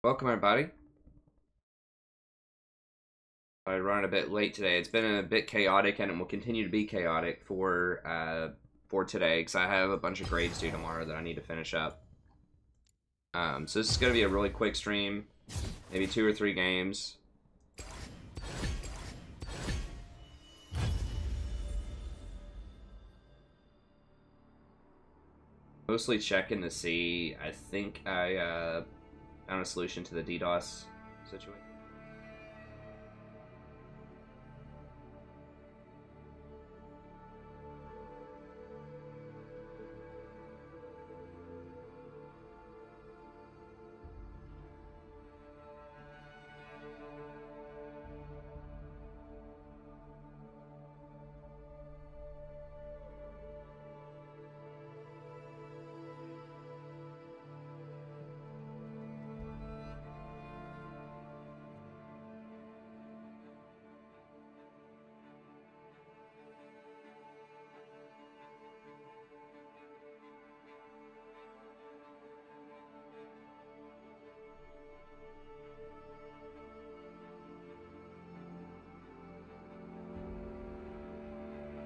Welcome, everybody. I run a bit late today. It's been a bit chaotic, and it will continue to be chaotic for today because I have a bunch of grades due tomorrow that I need to finish up. So this is going to be a really quick stream, maybe 2 or 3 games. Mostly checking to see. I think I found a solution to the DDoS situation.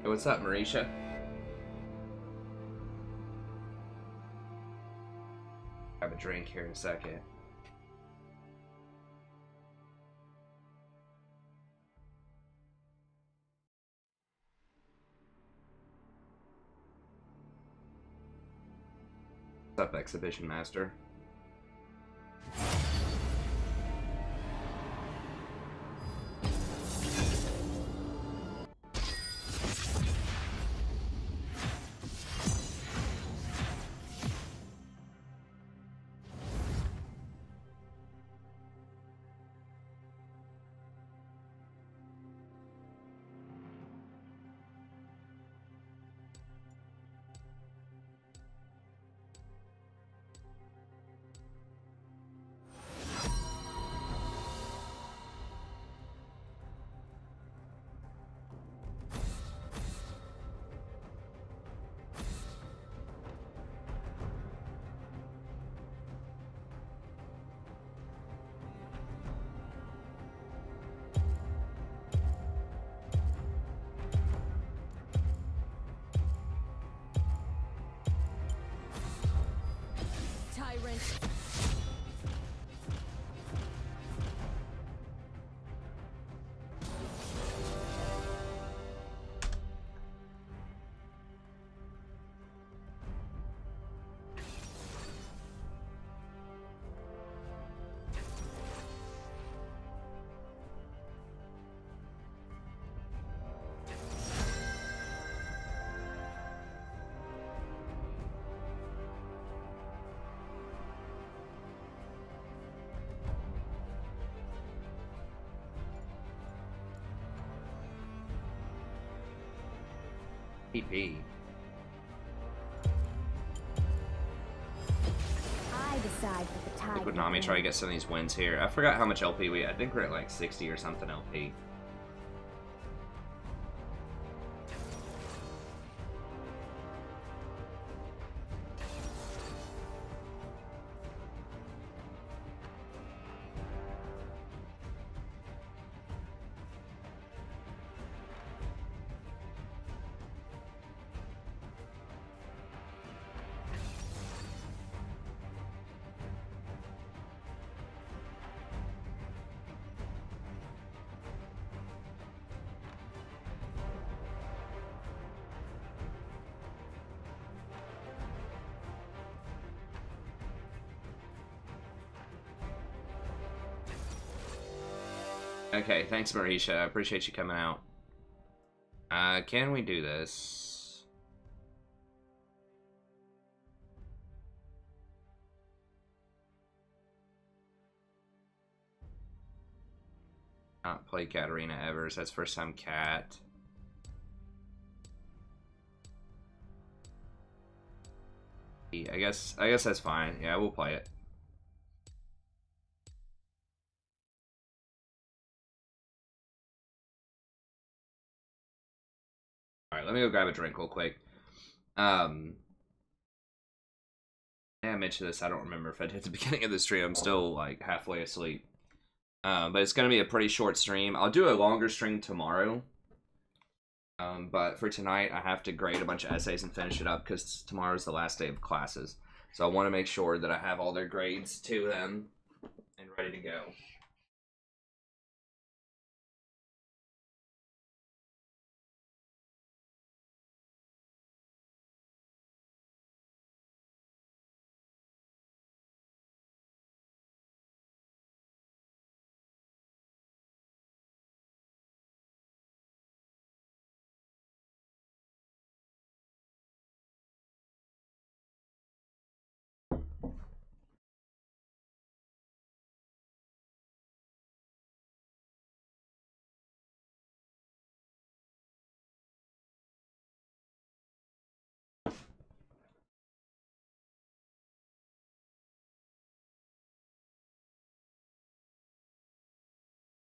Hey, what's up, Marisha? Have a drink here in a second. What's up, Exhibition Master? PP. I decide what the tide Would Nami try to get some of these wins here? I forgot how much LP we had. I think we're at like 60 or something LP. Okay, thanks, Marisha. I appreciate you coming out. Can we do this? Not played Katarina ever, so that's first time Cat. I guess that's fine. Yeah, we'll play it. Alright, let me go grab a drink real quick. Yeah, mentioned this. I don't remember if I did at the beginning of the stream. I'm still like halfway asleep. But it's going to be a pretty short stream. I'll do a longer stream tomorrow. But for tonight, I have to grade a bunch of essays and finish it up because tomorrow's the last day of classes. So I want to make sure that I have all their grades to them and ready to go.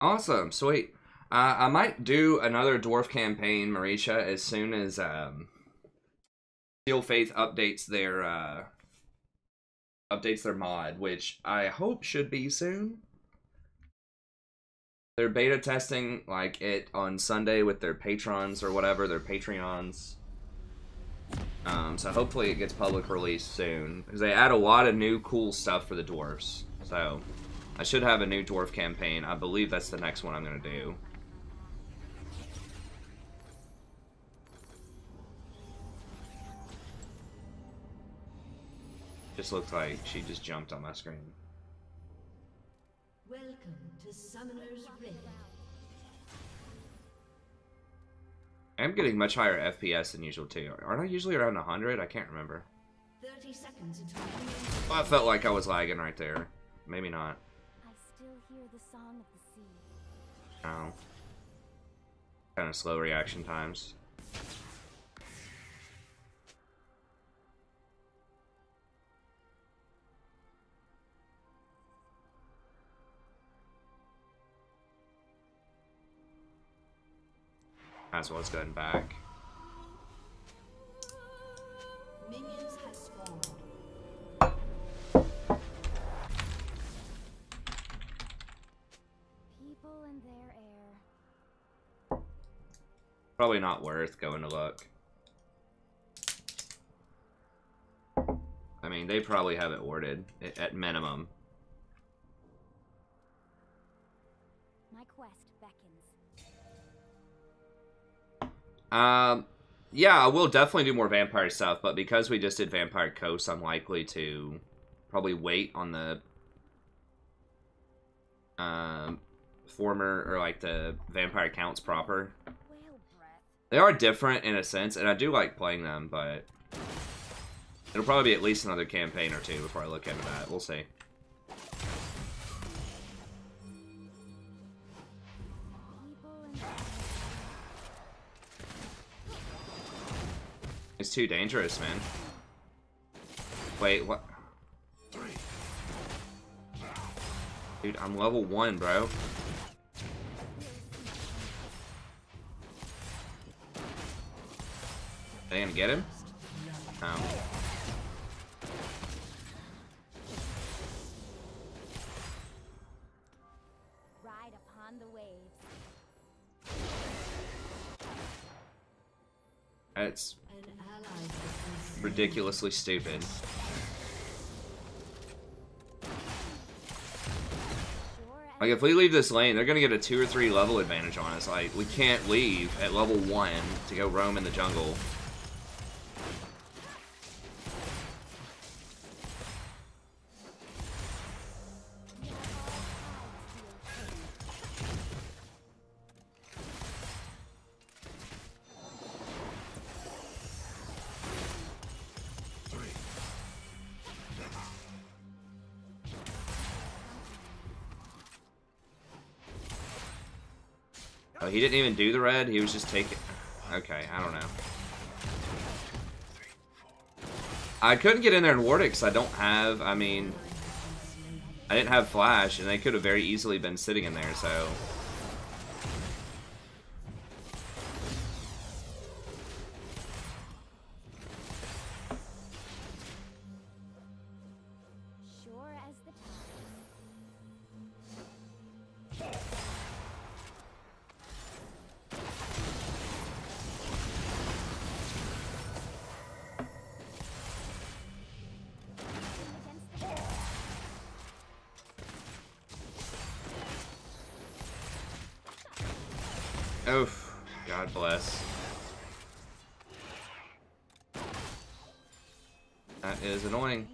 Awesome, sweet. I might do another dwarf campaign, Marisha, as soon as Steel Faith updates their mod, which I hope should be soon. They're beta testing like it on Sunday with their patrons or whatever, their Patreons. So hopefully it gets public release soon because they add a lot of new cool stuff for the dwarves. So I should have a new dwarf campaign. I believe that's the next one I'm gonna do. Just looked like she just jumped on my screen. Welcome to Summoner's Rift. I'm getting much higher FPS than usual too. Aren't I usually around 100? I can't remember. 30 seconds until Well, I felt like I was lagging right there. Maybe not. I still hear the song of the sea. No. Kind of slow reaction times. Might as well let's go ahead and back. Minions have spawned. People and their air. Probably not worth going to look. I mean, they probably have it warded at minimum. My quest beckons. Yeah, I will definitely do more vampire stuff, but because we just did Vampire Coast, I'm likely to probably wait on the former, or like the Vampire Counts proper. Whale breath. They are different in a sense, and I do like playing them, but it'll probably be at least another campaign or two before I look into that. We'll see. People and their air. It's too dangerous, man. Wait, what? Dude, I'm level 1, bro. They gonna get him? No. Ride upon the waves. It's An ally has been slain. ridiculously stupid. Sure Like, if we leave this lane, they're gonna get a 2 or 3 level advantage on us. Like, we can't leave at level 1 to go roam in the jungle. Oh, he didn't even do the red, he was just taking... Okay, I don't know. I couldn't get in there and ward it because I don't have, I mean... I didn't have flash, and they could have very easily been sitting in there, so... Oof. God bless. That is annoying.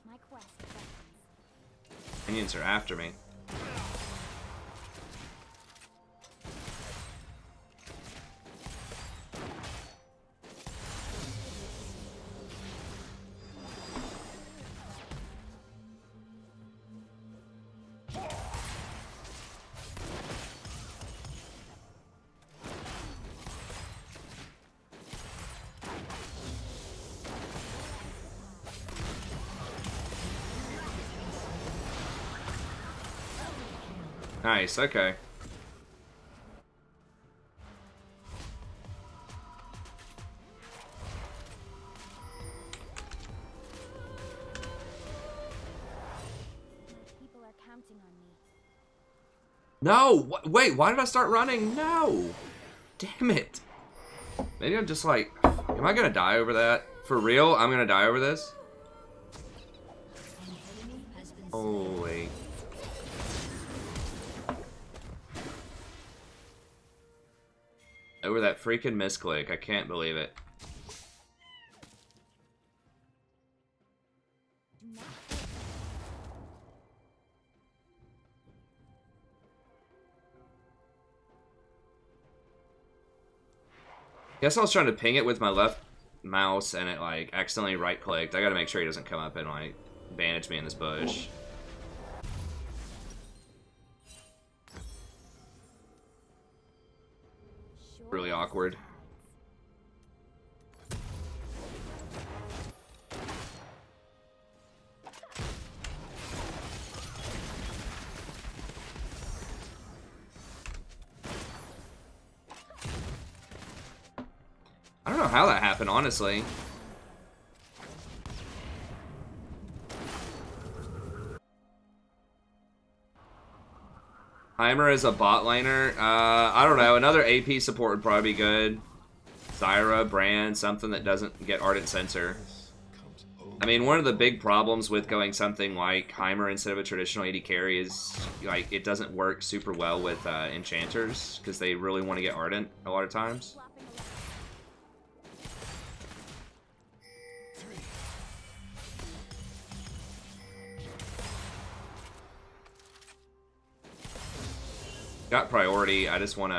My quest beckons. Minions are after me. Nice, okay. People are counting on me. No! Wait, why did I start running? No! Damn it. Maybe I'm just like, am I gonna die over that? For real? I'm gonna die over this? Holy. Over that freaking misclick. I can't believe it. Guess I was trying to ping it with my left mouse and it like accidentally right clicked. I gotta make sure he doesn't come up and like bandage me in this bush. Really awkward. I don't know how that happened, honestly. Heimer is a bot laner. I don't know. Another AP support would probably be good. Zyra, Brand, something that doesn't get Ardent Sensor. I mean, one of the big problems with going something like Heimer instead of a traditional AD carry is like it doesn't work super well with enchanters because they really want to get Ardent a lot of times. Got priority. I just want to.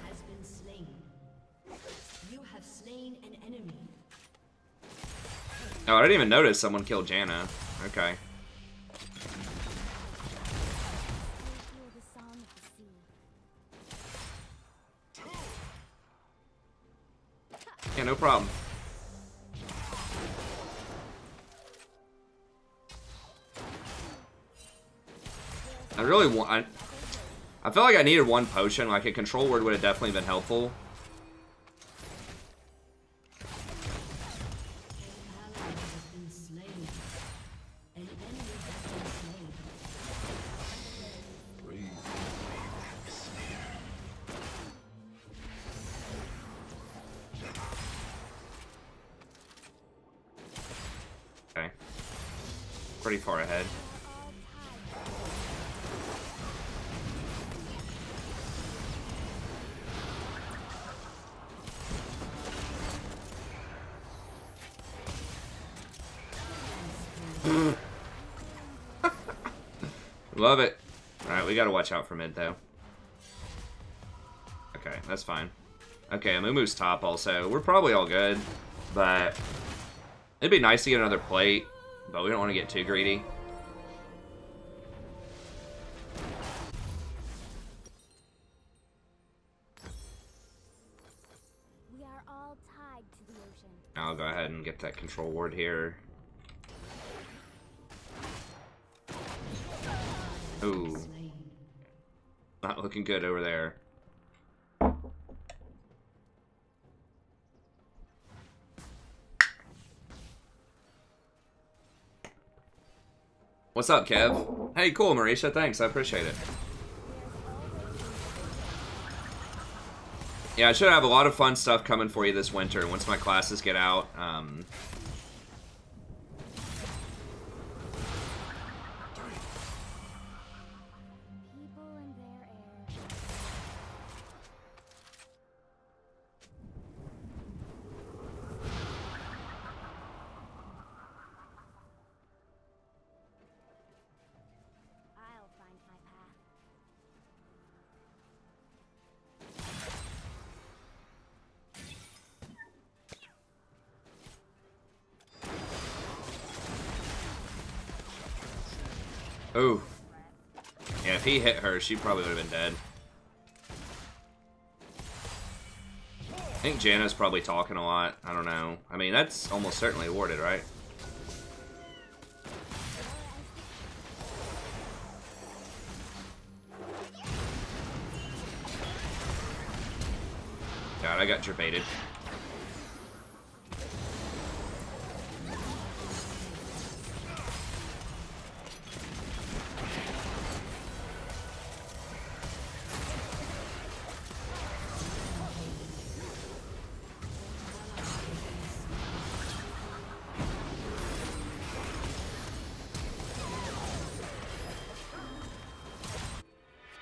Has been slain. You have slain an enemy. Oh, I didn't even notice someone killed Janna. Okay. Hear the song of the sea. Yeah, no problem. I really want. I felt like I needed one potion. Like a control word would have definitely been helpful. Ally has been slain. An enemy has been slain. Okay. Pretty far ahead. Love it. Alright, we gotta watch out for mid, though. Okay, that's fine. Okay, Amumu's top also. We're probably all good, but it'd be nice to get another plate, but we don't want to get too greedy. We are all tied to the ocean. I'll go ahead and get that control ward here. Ooh. Slain. Not looking good over there. What's up, Kev? Hey, cool, Marisha. Thanks. I appreciate it. Yeah, I should have a lot of fun stuff coming for you this winter once my classes get out. People and their air. I'll find my path. Ooh. Yeah, if he hit her, she probably would have been dead. I think Janna's probably talking a lot. I don't know. I mean, that's almost certainly warded, right? God, I got gerbated.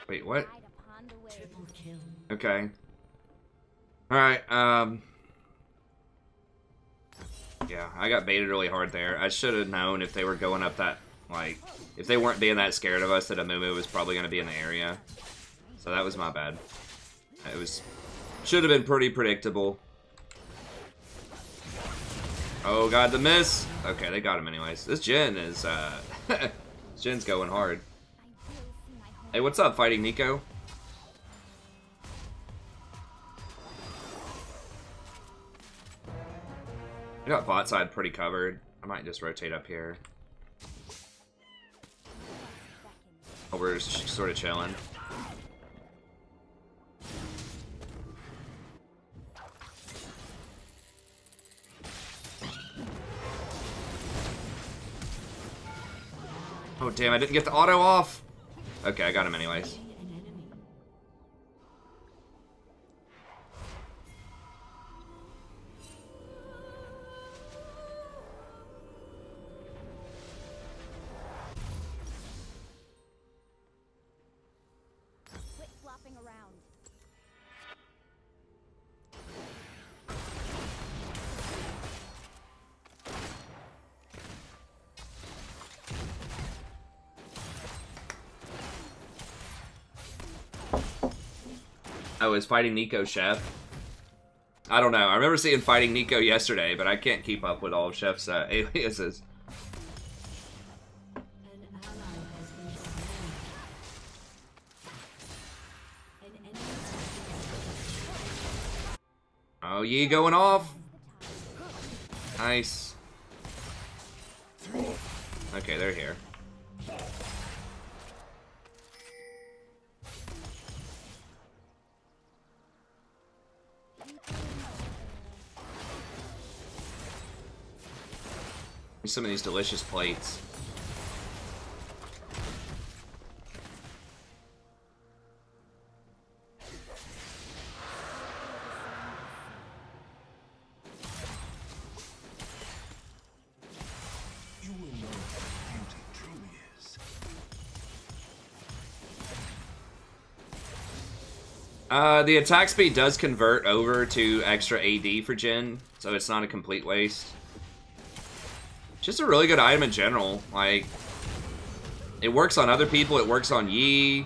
Wait, what? Ride upon the wave. Triple kill. Okay. Alright, yeah, I got baited really hard there. I should have known if they were going up that, like, if they weren't being that scared of us that Amumu was probably going to be in the area. So that was my bad. It was, should have been pretty predictable. Oh god, the miss! Okay, they got him anyways. This Jhin is, Jin's going hard. I will see my home. Hey, what's up, Fighting Nico? I got bot side pretty covered. I might just rotate up here. Oh, we're just sort of chilling. Oh damn, I didn't get the auto off! Okay, I got him anyways. An enemy. Quit flopping around. Oh, is Fighting Nico Chef? I don't know. I remember seeing Fighting Nico yesterday, but I can't keep up with all of Chef's aliases. An ally has been slain. An enemy has Oh, Yi going off. Nice. Okay, they're here. Some of these delicious plates. You will know what beauty truly is. The attack speed does convert over to extra AD for Jhin, so it's not a complete waste. Just a really good item in general. Like, it works on other people, it works on Yi,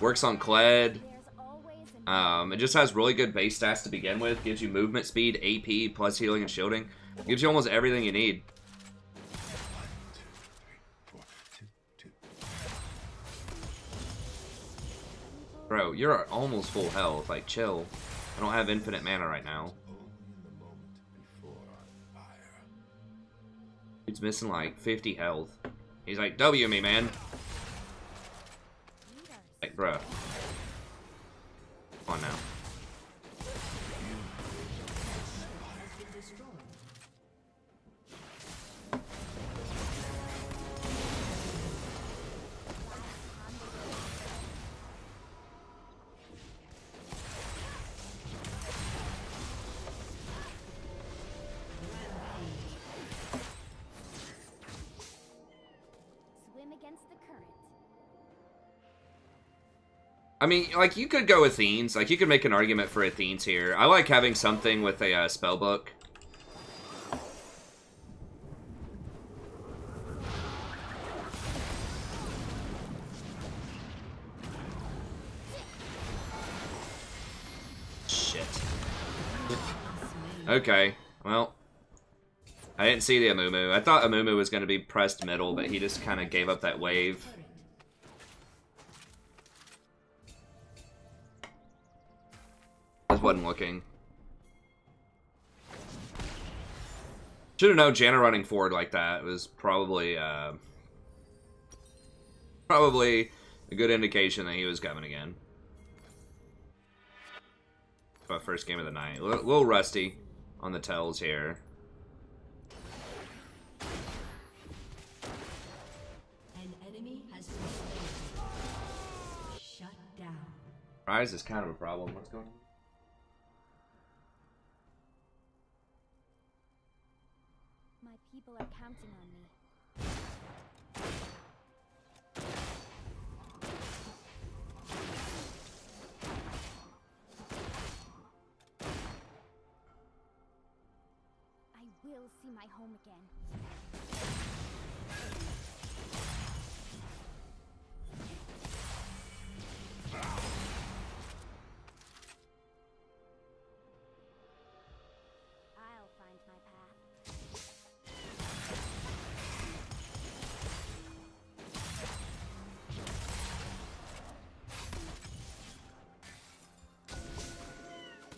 works on Kled. There's always It just has really good base stats to begin with. Gives you movement speed, AP, plus healing and shielding. Gives you almost everything you need. 1, 2, 3, 4, 2, 2. Bro, you're almost full health. Like, chill. I don't have infinite mana right now. Only in the moment before I fire. He's missing like 50 health. He's like, W me, man. Like, bruh. destroyed. Swim against the current. I mean, like, you could go Athene's. Like, you could make an argument for Athene's here. I like having something with a spell book. Shit. Okay, well. I didn't see the Amumu. I thought Amumu was going to be pressed middle, but he just kind of gave up that wave. Just wasn't looking. Should have known Janna running forward like that was probably probably a good indication that he was coming again. My first game of the night. A little rusty on the tells here. An enemy has been slain. Shut down. Rise is kind of a problem. What's going on? My people are counting on me. I will see my home again. I'll find my path.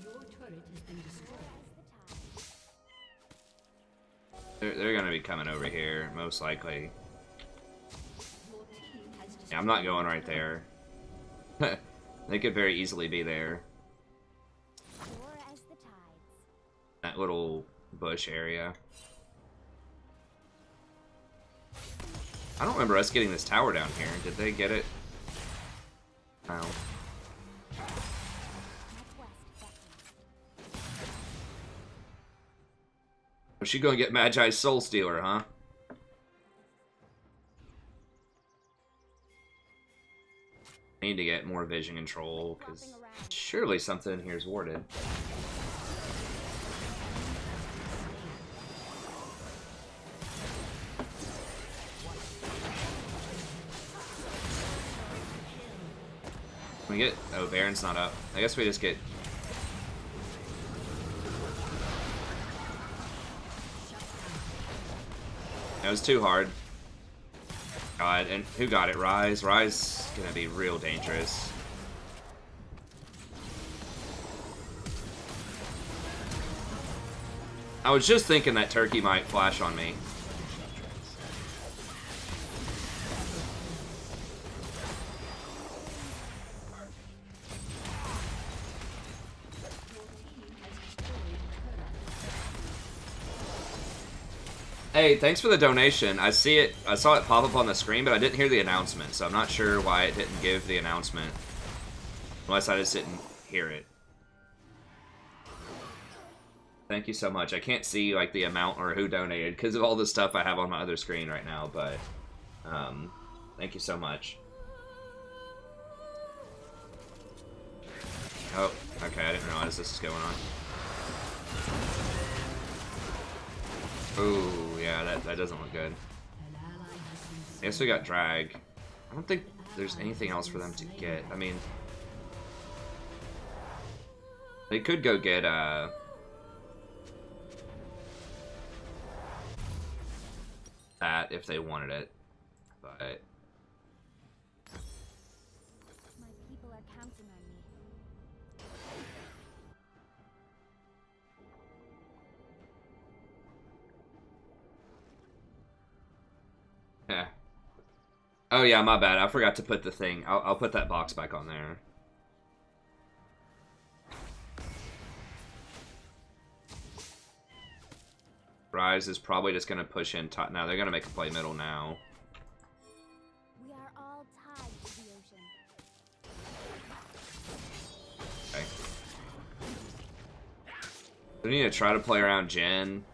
Your turret has been destroyed. They're gonna be coming over here, most likely. Your team has destroyed. Yeah, I'm not going right there. They could very easily be there. Or as the tides. That little bush area. I don't remember us getting this tower down here. Did they get it? No. Northwest beckons. Was she gonna get Magi's Soul Stealer, huh? I need to get more vision control, because surely something in here is warded. Can we get... Oh, Baron's not up. I guess we just get... That was too hard. God, and who got it? Rise? Rise is gonna be real dangerous. I was just thinking that turkey might flash on me. Hey, thanks for the donation. I see it. I saw it pop up on the screen, but I didn't hear the announcement, so I'm not sure why it didn't give the announcement. Unless I just didn't hear it. Thank you so much. I can't see like the amount or who donated because of all the stuff I have on my other screen right now, but thank you so much. Oh, okay, I didn't realize this is going on. Ooh, yeah, that doesn't look good. I guess we got drag. I don't think there's anything else for them to get. I mean, they could go get that if they wanted it, but My people are counting on me. yeah. Oh yeah, my bad. I forgot to put the thing. I'll put that box back on there. Rise is probably just gonna push in top. Now they're gonna make a play middle now. We are all tied to the ocean. Okay. We need to try to play around Jen.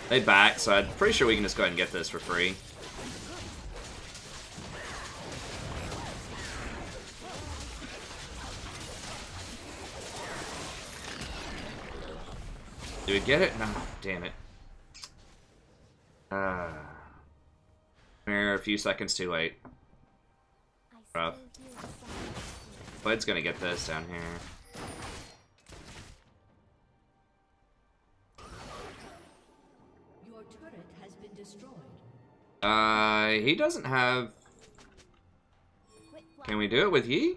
They back, so I'm pretty sure we can just go ahead and get this for free. Do we get it? No, damn it. We're a few seconds too late. Rough. Bud's gonna get this down here. Your turret has been destroyed. He doesn't have... Can we do it with Yi?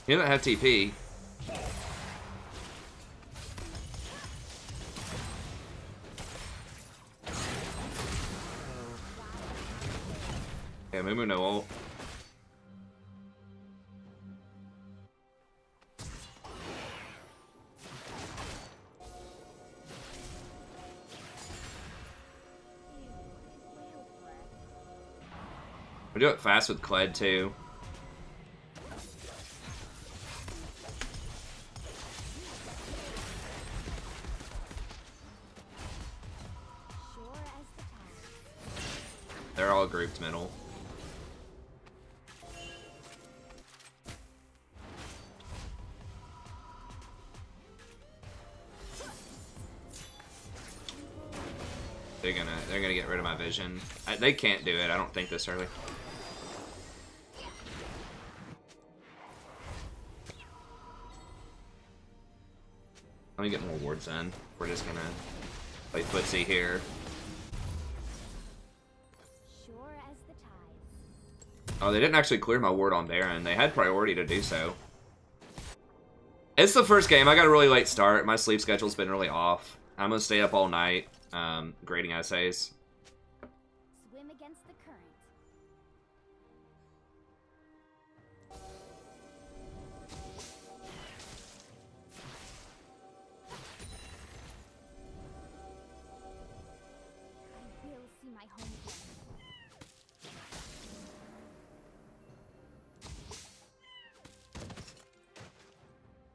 He doesn't have TP. Yeah, Mumu no ult. We do it fast with Kled too. They're all grouped middle. They're gonna get rid of my vision. They can't do it. I don't think this early. Let me get more wards in. We're just gonna play footsie here. Sure as the tides. Oh, they didn't actually clear my ward on Baron. They had priority to do so. It's the first game. I got a really late start. My sleep schedule's been really off. I'm gonna stay up all night, grading essays. Swim against the current. I will see my home again.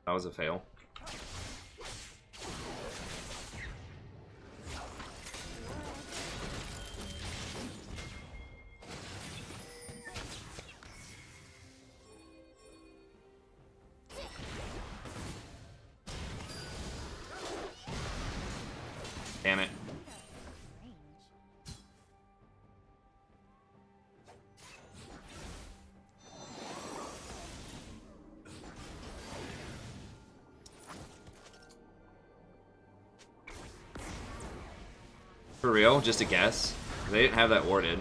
That was a fail. Damn it. Range. For real? Just a guess? They didn't have that warded.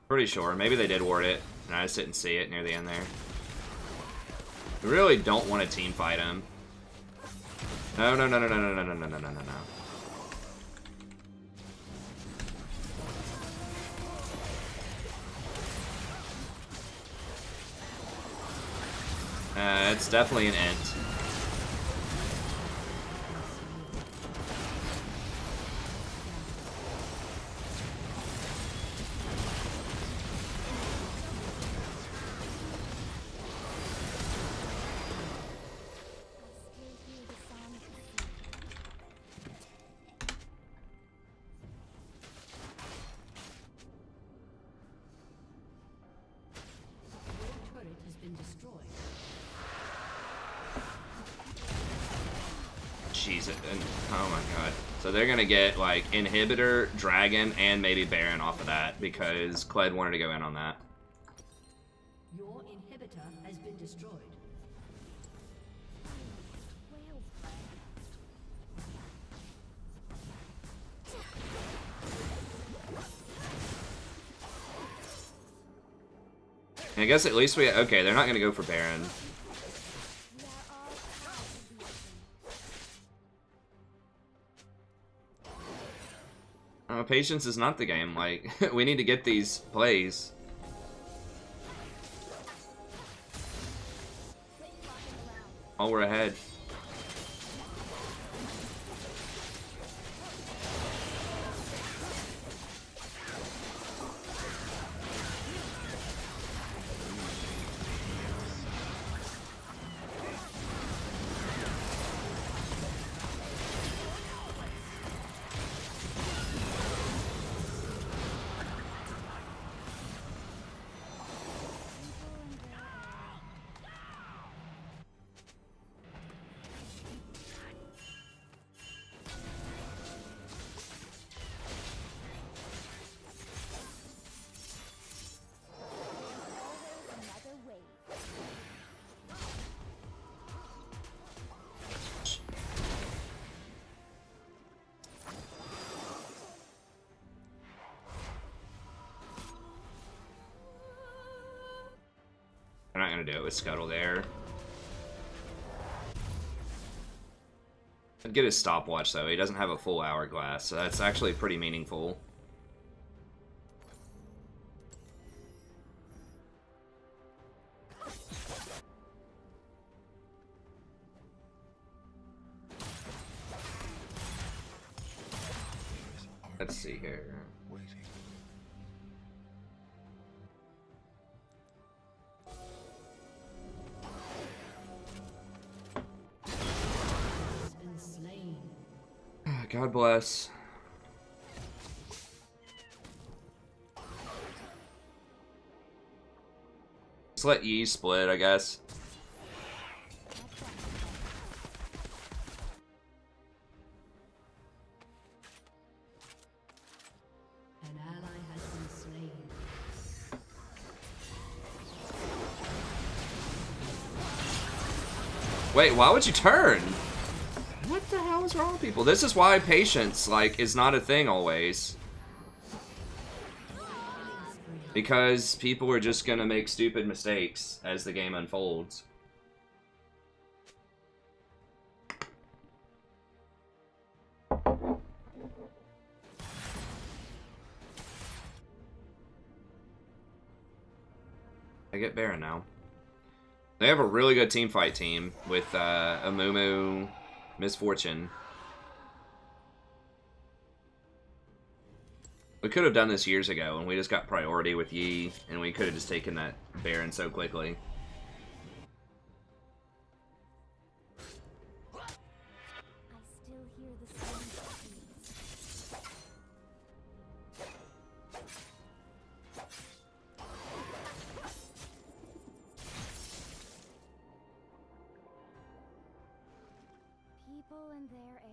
Pretty sure. Maybe they did ward it, and I just didn't see it near the end there. We really don't want to team fight him. No, no, no, no, no, no, no, no, no, no, no, no, no. It's definitely an int. I still hear the song of the sea. Your turret has been destroyed. Jeez, oh my god. So they're gonna get, like, Inhibitor, Dragon, and maybe Baron off of that, because Kled wanted to go in on that. Your inhibitor has been destroyed. Whale breath. And I guess at least we... Okay, they're not going to go for Baron. We are all proud to be with Patience is not the game. Like, we need to get these plays. Oh, we're ahead. another wave. I'm not gonna do it with Scuttle there. I'd get his stopwatch though. He doesn't have a full hourglass, so that's actually pretty meaningful. Let's see here. Waiting. Has been slain. God bless. Just let Yi split, I guess. An ally has been slain. Wait, why would you turn? What the hell is wrong with people? This is why patience, like, is not a thing always. Because people are just gonna make stupid mistakes as the game unfolds. I get Baron now. They have a really good team fight team with Amumu, Misfortune. We could have done this years ago, and we just got priority with Yi, and we could have just taken that Baron so quickly. I still hear the sound of trees. People and their air.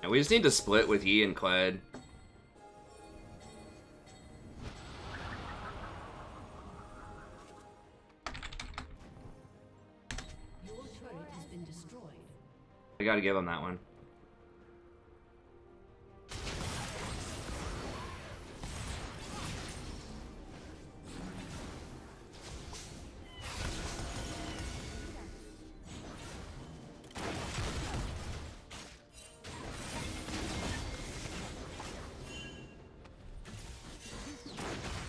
And we just need to split with Yi and Kled. Your turret has been destroyed. I gotta give him that one.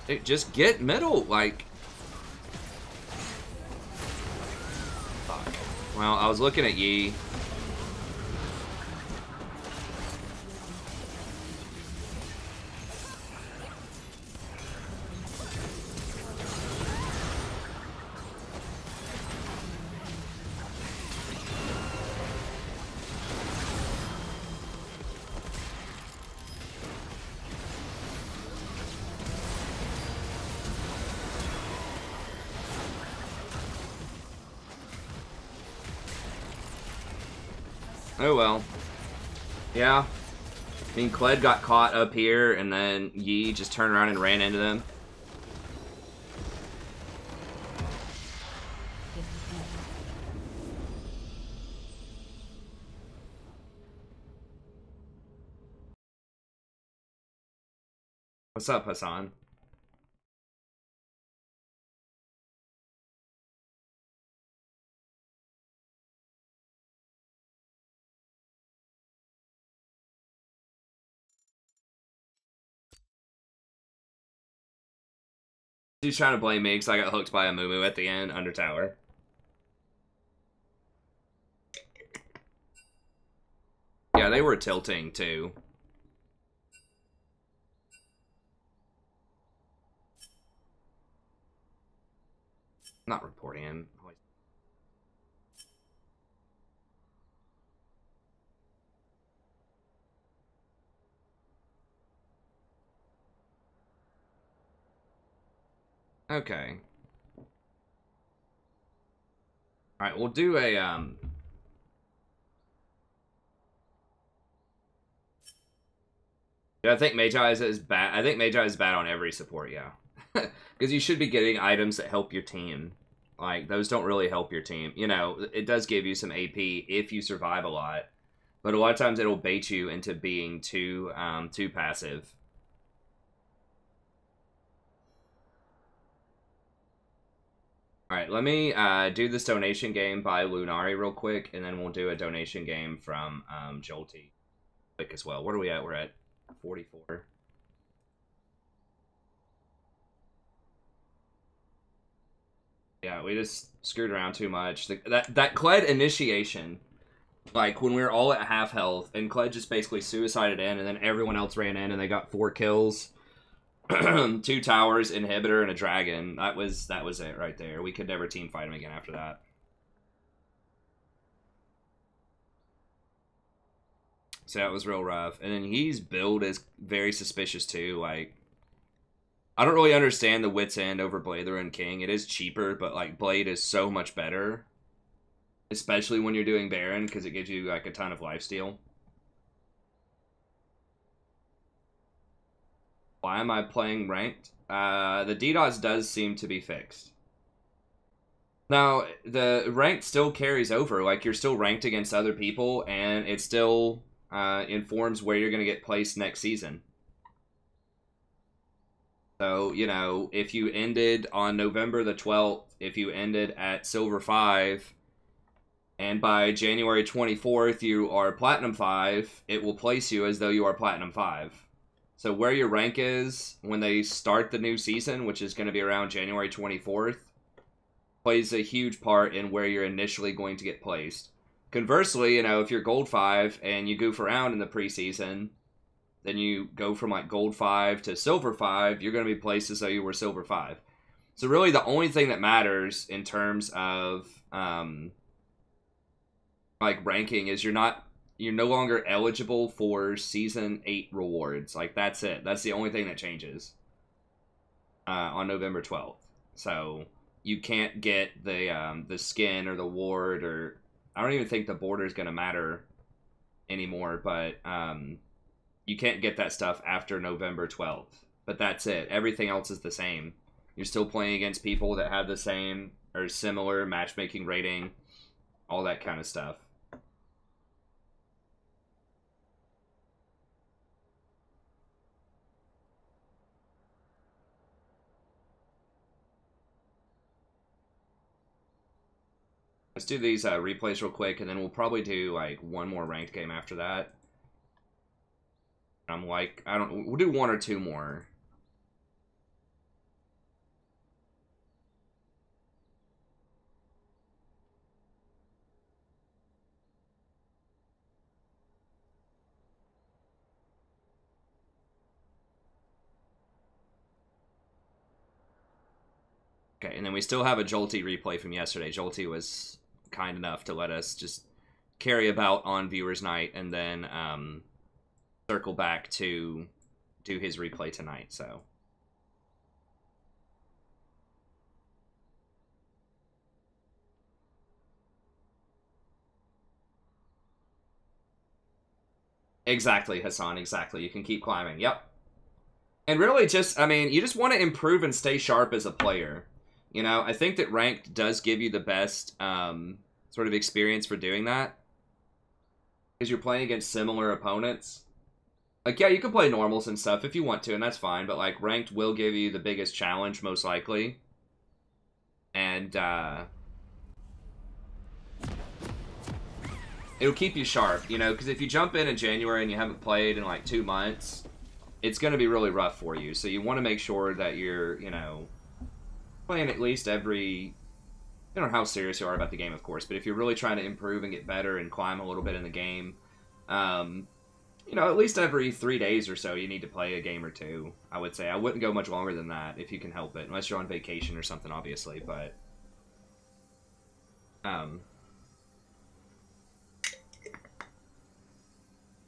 Dude, just get middle, like... Fuck. Well, I was looking at Yi. Oh well. Yeah. I mean, Kled got caught up here, and then Yi just turned around and ran into them. What's up, Hassan? He's trying to blame me because I got hooked by a Moo at the end under tower. Yeah, they were tilting too. Not reporting him. Okay. Alright, we'll do a, Yeah, I think Magi is bad. I think Magi is bad on every support, yeah. Because you should be getting items that help your team. Like, those don't really help your team. You know, it does give you some AP if you survive a lot. But a lot of times it'll bait you into being too passive. Alright, let me do this donation game by Lunari real quick, and then we'll do a donation game from Jolty quick as well. Where are we at? We're at 44. Yeah, we just screwed around too much. That Kled initiation, like when we were all at half health, and Kled just basically suicided in, and then everyone else ran in, and they got 4 kills, 2 towers, inhibitor, and a dragon. That was it right there. We could never team fight him again after that. So that was real rough. And then he's build is very suspicious too. Like, I don't really understand the Wit's End over Blade the Ruined King. It is cheaper, but like Blade is so much better. Especially when you're doing Baron, because it gives you like a ton of lifesteal. Why am I playing ranked? The DDoS does seem to be fixed. Now, the ranked still carries over. Like, you're still ranked against other people, and it still informs where you're going to get placed next season. So, you know, if you ended on November the 12th, if you ended at Silver 5, and by January 24th you are Platinum 5, it will place you as though you are Platinum 5. So where your rank is when they start the new season, which is going to be around January 24th, plays a huge part in where you're initially going to get placed. Conversely, you know, if you're Gold 5 and you goof around in the preseason, then you go from like Gold 5 to Silver 5, you're going to be placed as though you were Silver 5. So really the only thing that matters in terms of like ranking is you're no longer eligible for Season 8 rewards. Like, that's it. That's the only thing that changes on November 12th. So you can't get the skin or the ward, or I don't even think the border is going to matter anymore, but you can't get that stuff after November 12th. But that's it. Everything else is the same. You're still playing against people that have the same or similar matchmaking rating, all that kind of stuff. Let's do these replays real quick, and then we'll probably do like one more ranked game after that. I'm like, we'll do 1 or 2 more. Okay, and then we still have a Jolty replay from yesterday. Jolty was kind enough to let us just carry about on viewers night, and then circle back to do his replay tonight. So exactly, Hassan, exactly. You can keep climbing. Yep. And really just, I mean, you just want to improve and stay sharp as a player. You know, I think that ranked does give you the best sort of experience for doing that, because you're playing against similar opponents. Like, yeah, you can play normals and stuff if you want to, and that's fine, but, like, ranked will give you the biggest challenge, most likely. And, it'll keep you sharp, you know, because if you jump in January and you haven't played in, like, 2 months, it's going to be really rough for you. So you want to make sure that you're, you know, playing at least every... I don't know how serious you are about the game, of course, but if you're really trying to improve and get better and climb a little bit in the game, you know, at least every 3 days or so, you need to play a game or two, I would say. I wouldn't go much longer than that if you can help it, unless you're on vacation or something, obviously, but...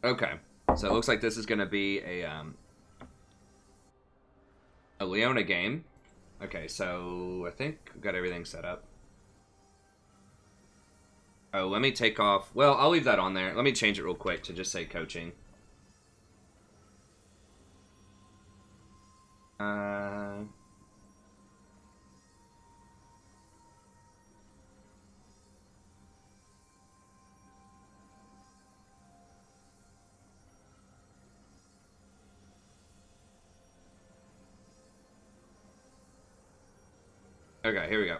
Okay, so it looks like this is going to be a Leona game. Okay, so I think we've got everything set up. Oh, let me take off... Well, I'll leave that on there. Let me change it real quick to just say coaching. Okay, here we go.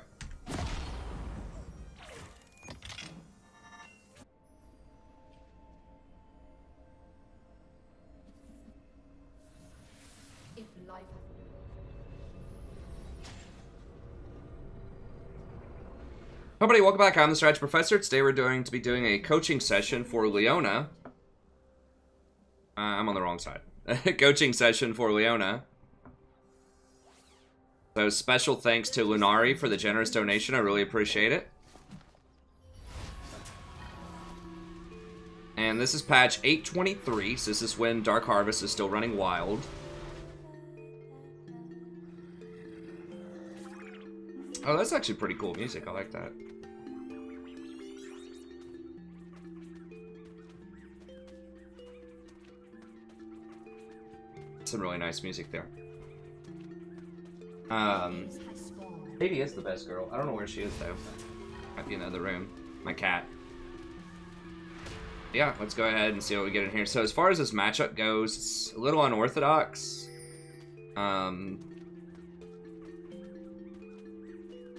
If life Everybody, welcome back. I'm the Strategy Professor. Today we're going to be doing a coaching session for Leona. I'm on the wrong side. Coaching session for Leona. So special thanks to Lunari for the generous donation. I really appreciate it. And this is patch 823, so this is when Dark Harvest is still running wild. Oh, that's actually pretty cool music. I like that. Some really nice music there. Katie is the best girl. I don't know where she is, though. Might be in the other room. My cat. Yeah, let's go ahead and see what we get in here. So as far as this matchup goes, it's a little unorthodox.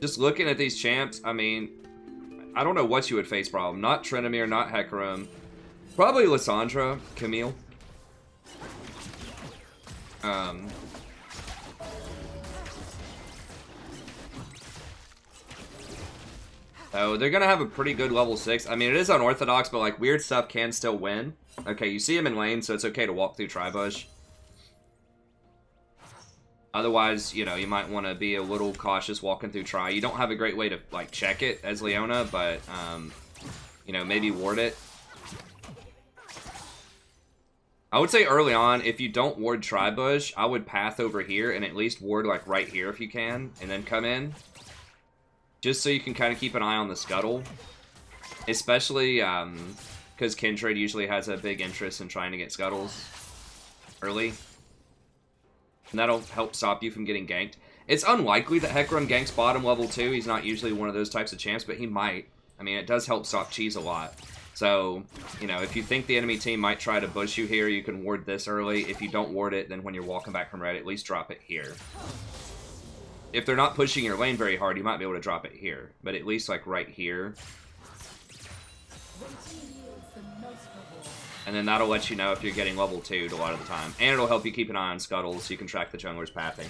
Just looking at these champs, I mean, I don't know what you would face problem. Not Trenemir, not Hecarim. Probably Lysandra, Camille. Oh, they're gonna have a pretty good level 6. I mean, it is unorthodox, but like weird stuff can still win. Okay, you see him in lane, so it's okay to walk through Tribush. Otherwise, you know, you might want to be a little cautious walking through Tri. You don't have a great way to like check it as Leona, but you know, maybe ward it. I would say early on, if you don't ward Tribush, I would path over here and at least ward like right here if you can, and then come in. Just so you can kind of keep an eye on the scuttle. Especially because Kindred usually has a big interest in trying to get scuttles early. And that'll help stop you from getting ganked. It's unlikely that Hecarim ganks bottom level 2. He's not usually one of those types of champs, but he might. I mean, it does help stop cheese a lot. So, you know, if you think the enemy team might try to bush you here, you can ward this early. If you don't ward it, then when you're walking back from red, at least drop it here. If they're not pushing your lane very hard, you might be able to drop it here. But at least, like, right here. And then that'll let you know if you're getting level 2'd a lot of the time. And it'll help you keep an eye on scuttles so you can track the jungler's pathing.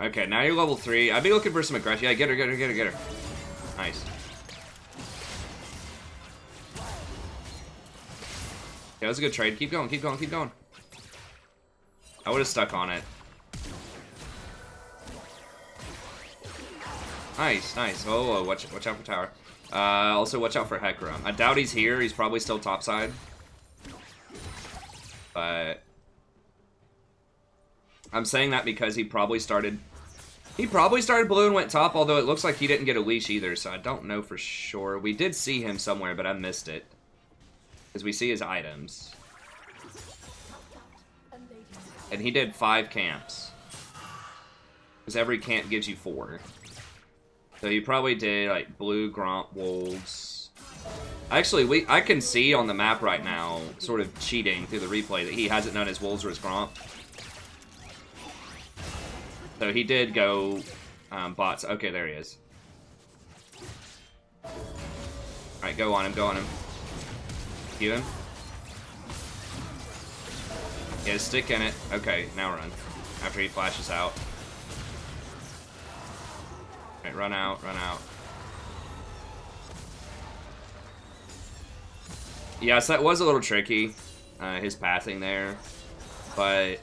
Okay, now you're level 3. I'd be looking for some aggression. Yeah, get her, get her, get her, get her. Nice. Yeah, that was a good trade. Keep going, keep going, keep going. I would have stuck on it. Nice, nice. Oh, watch out for tower. Also, watch out for Hecarim. I doubt he's here. He's probably still topside. But... I'm saying that because he probably started blue and went top, although it looks like he didn't get a leash either, so I don't know for sure. We did see him somewhere, but I missed it. Because we see his items. And he did 5 camps. Because every camp gives you 4. So he probably did, like, blue, Gromp, wolves. Actually, I can see on the map right now, sort of cheating through the replay, that he hasn't done his wolves or his Gromp. So he did go bots. Okay, there he is. Alright, go on him, go on him. Cue him. Yeah, stick in it. Okay, now run. After he flashes out. Alright, run out, run out. Yes, that was a little tricky, his pathing there. But,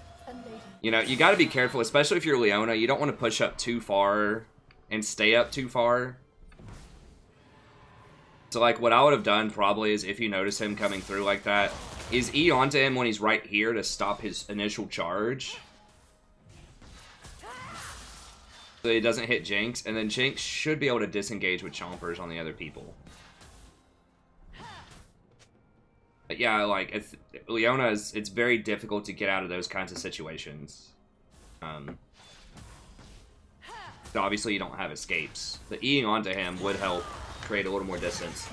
you know, you gotta be careful, especially if you're Leona. You don't want to push up too far and stay up too far. So, like, what I would have done probably is, if you notice him coming through like that, is E onto him when he's right here to stop his initial charge. So he doesn't hit Jinx, and then Jinx should be able to disengage with Chompers on the other people. But yeah, like, Leona it's very difficult to get out of those kinds of situations. So obviously you don't have escapes. But E-ing onto him would help create a little more distance.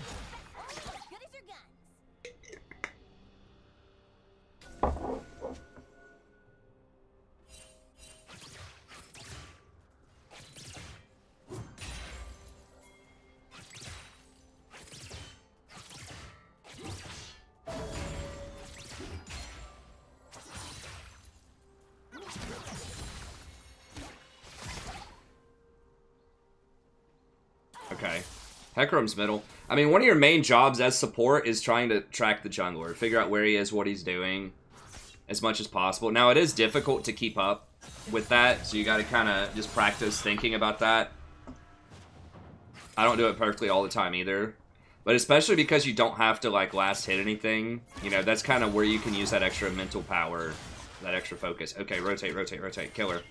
Okay. Hecarim's middle. I mean, one of your main jobs as support is trying to track the jungler. Figure out where he is, what he's doing, as much as possible. Now, it is difficult to keep up with that, so you gotta kind of just practice thinking about that. I don't do it perfectly all the time either. But especially because you don't have to, like, last hit anything, you know, that's kind of where you can use that extra mental power, that extra focus. Okay, rotate, rotate, rotate. Kill her.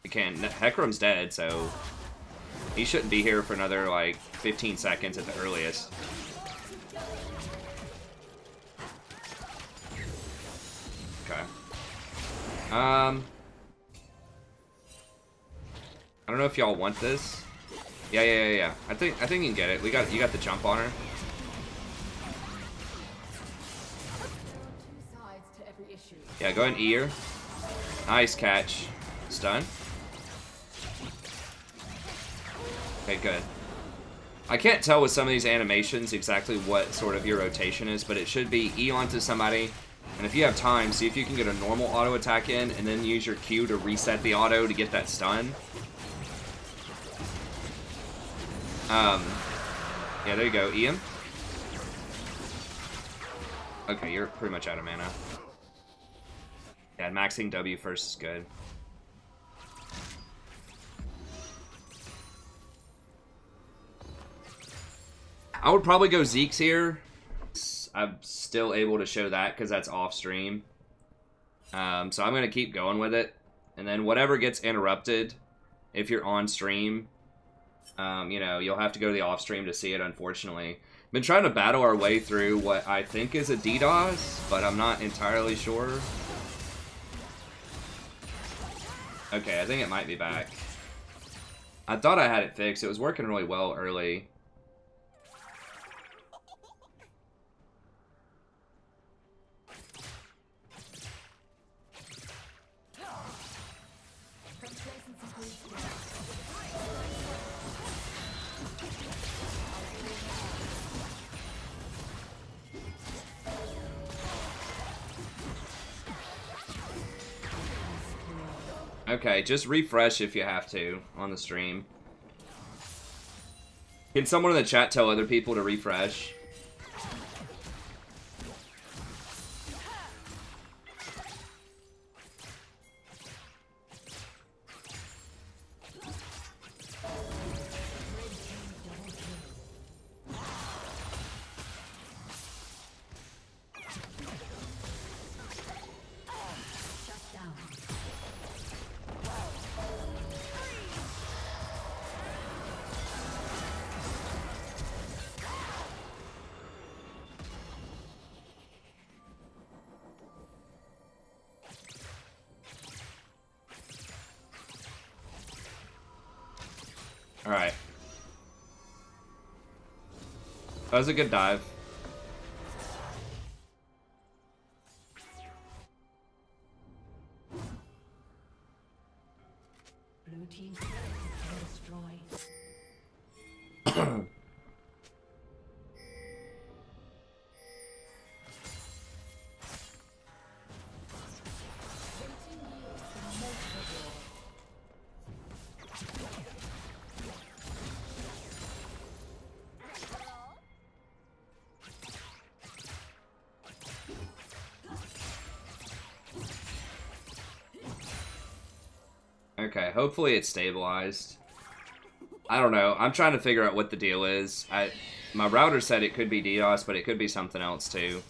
You can. Hecarim's dead, so he shouldn't be here for another, like, 15 seconds at the earliest. Okay. I don't know if y'all want this. Yeah. I think you can get it. You got the jump on her. Yeah, go ahead and E her. Nice catch. Stun. Okay, good. I can't tell with some of these animations exactly what sort of your rotation is, but it should be E onto somebody, and if you have time, see if you can get a normal auto attack in, and then use your Q to reset the auto to get that stun. Yeah, there you go. E him. Okay, you're pretty much out of mana. Yeah, maxing W first is good. I would probably go Zeke's here. I'm still able to show that because that's off stream. So I'm going to keep going with it. And then whatever gets interrupted, if you're on stream, you know, you'll have to go to the off stream to see it, unfortunately. Been trying to battle our way through what I think is a DDoS, but I'm not entirely sure. Okay, I think it might be back. I thought I had it fixed. It was working really well early. Okay, just refresh if you have to on the stream. Can someone in the chat tell other people to refresh? Alright. That was a good dive. Blue team's turret has been destroyed. Okay, hopefully it's stabilized. I don't know. I'm trying to figure out what the deal is. My router said it could be DDoS, but it could be something else too.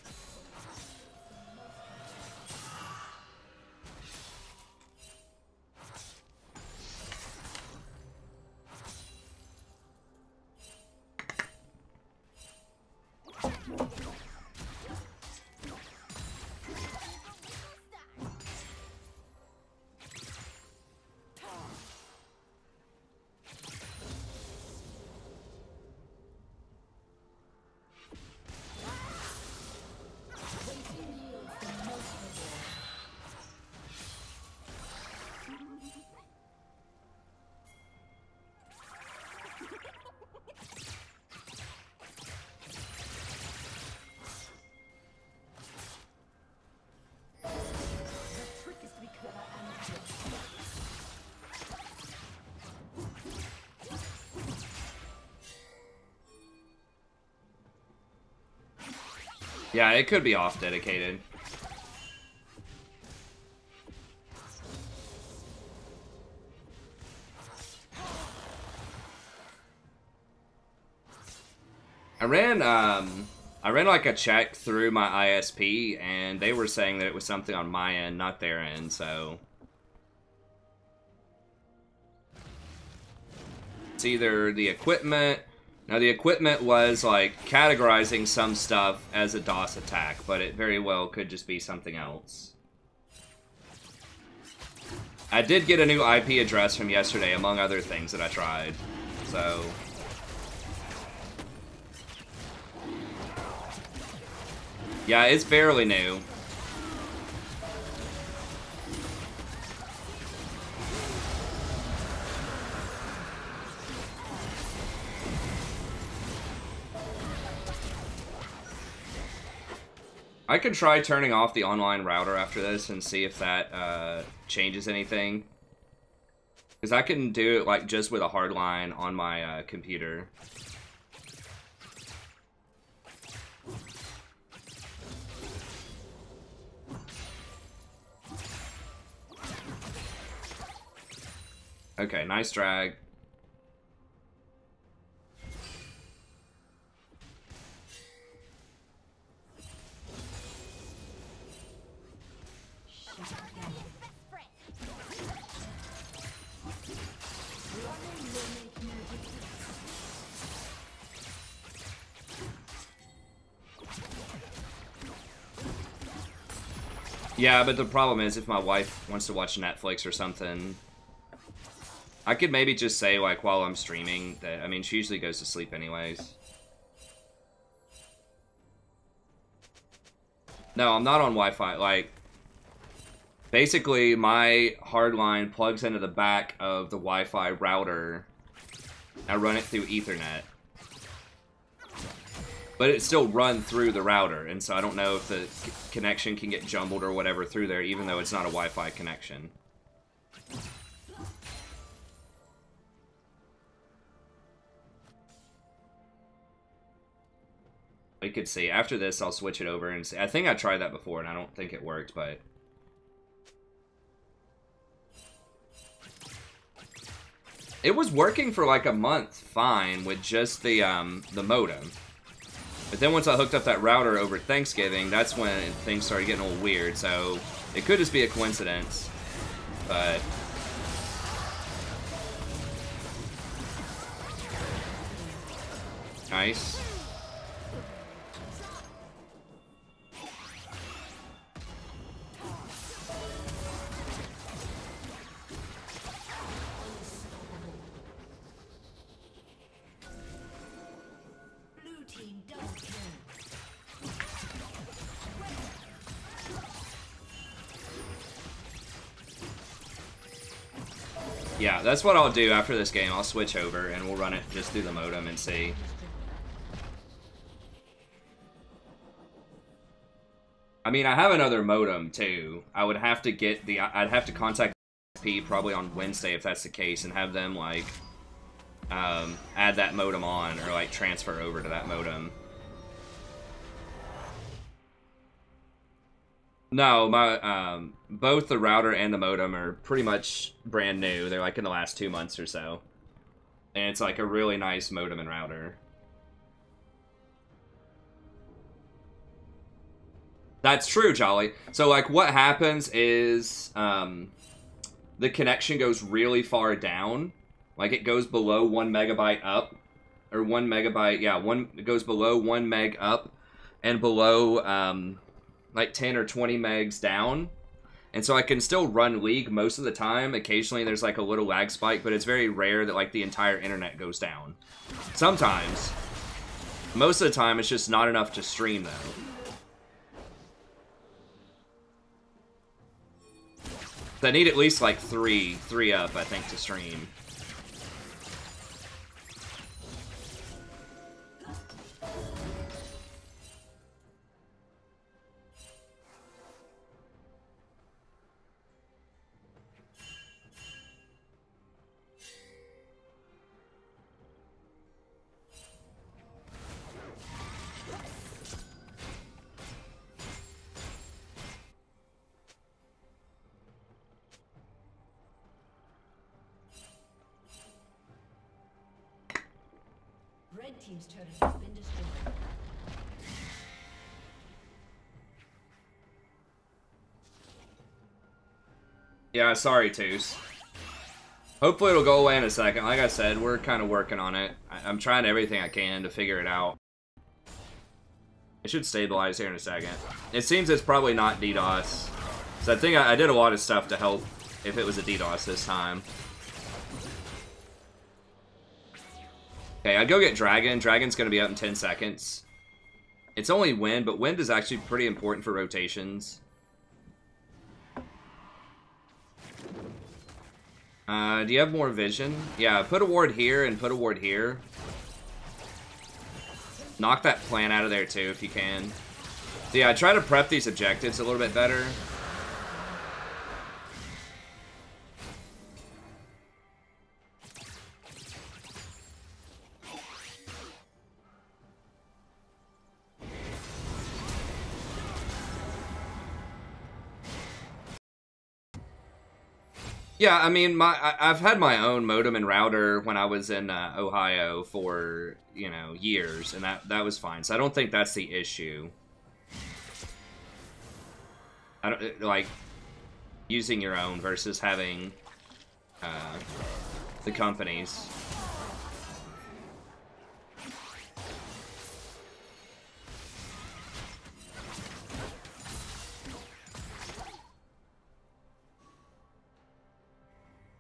Yeah, it could be off dedicated. I ran like a check through my ISP, and they were saying that it was something on my end, not their end, so it's either the equipment. Now, the equipment was, like, categorizing some stuff as a DOS attack, but it very well could just be something else. I did get a new IP address from yesterday, among other things that I tried, so... yeah, it's fairly new. I could try turning off the online router after this and see if that changes anything. Because I can do it like just with a hard line on my computer. Okay, nice drag. Yeah, but the problem is if my wife wants to watch Netflix or something, I could maybe just say, like, while I'm streaming, that, I mean, she usually goes to sleep anyways. No, I'm not on Wi-Fi. Like, basically, my hardline plugs into the back of the Wi-Fi router. I run it through Ethernet. But it still runs through the router, and so I don't know if the connection can get jumbled or whatever through there, even though it's not a Wi-Fi connection. We could see. After this, I'll switch it over and see. I think I tried that before, and I don't think it worked, but... it was working for like a month fine with just the modem. But then once I hooked up that router over Thanksgiving, that's when things started getting a little weird, so it could just be a coincidence, but... nice. Yeah, that's what I'll do after this game. I'll switch over and we'll run it just through the modem and see. I mean, I have another modem too. I would have to get the. I'd have to contact P probably on Wednesday if that's the case, and have them like add that modem on or like transfer over to that modem. No, my both the router and the modem are pretty much brand new. They're like in the last 2 months or so, and it's like a really nice modem and router. That's true, Jolly. So, like, what happens is the connection goes really far down. Like, it goes below 1 megabyte up. Or 1 megabyte, yeah, it goes below 1 meg up. And below, like, 10 or 20 megs down. And so I can still run League most of the time. Occasionally there's, like, a little lag spike. But it's very rare that, like, the entire internet goes down. Sometimes. Most of the time, it's just not enough to stream, though. I need at least like three up, I think, to stream. Red team's turret has been destroyed. Yeah, sorry, Toos. Hopefully it'll go away in a second. Like I said, we're kind of working on it. I'm trying everything I can to figure it out. It should stabilize here in a second. It seems it's probably not DDoS. So I think I did a lot of stuff to help if it was a DDoS this time. Okay, I'd go get Dragon. Dragon's going to be up in 10 seconds. It's only wind, but wind is actually pretty important for rotations. Do you have more vision? Yeah, put a ward here and put a ward here. Knock that plant out of there too if you can. So yeah, try to prep these objectives a little bit better. Yeah, I mean, I've had my own modem and router when I was in Ohio for, you know, years, and that was fine. So I don't think that's the issue. I don't like using your own versus having the companies.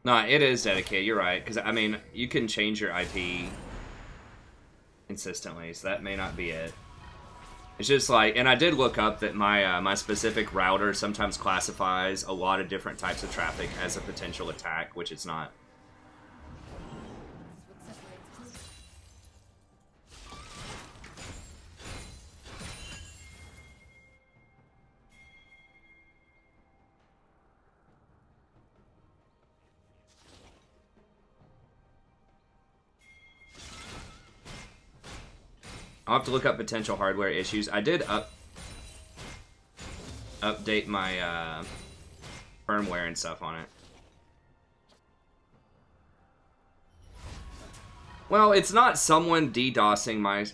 No, it is dedicated. You're right, because I mean, you can change your IP consistently, so that may not be it. It's just like, and I did look up that my my specific router sometimes classifies a lot of different types of traffic as a potential attack, which it's not. I'll have to look up potential hardware issues. I did update my firmware and stuff on it. Well, it's not someone DDoSing my...